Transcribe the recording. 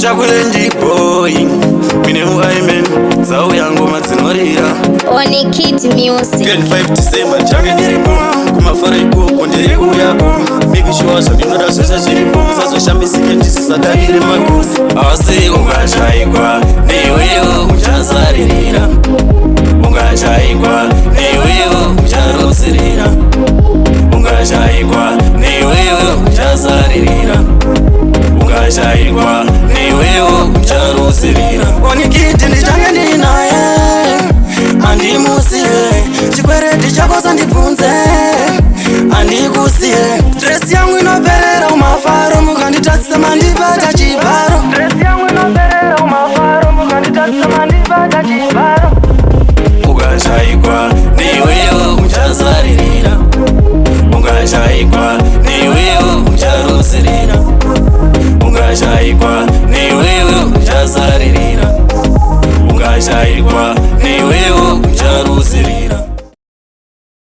Chakulendi boy, mine uaimen, zau yangu matzinorira. One Kid Music. 25 December, change ndiripo, kumafara ikoko ndiriku yako. Make sure so ndinoda sose zviripo, sazo shambisike ndisisadaire makosi. Asi ungashaikwa, newewo uchazaririra. Ungashaikwa, newewo ucharosirira. Ungashaikwa, newewo uchazaririra. Ungashaikwa, newewo ucharosirira. One Kid ndichange ndinaye, andimusiye, chikwereti chako sandibvunze, andikusiye. Stress yangu inoperera umafaro, mukanditatsisa mandi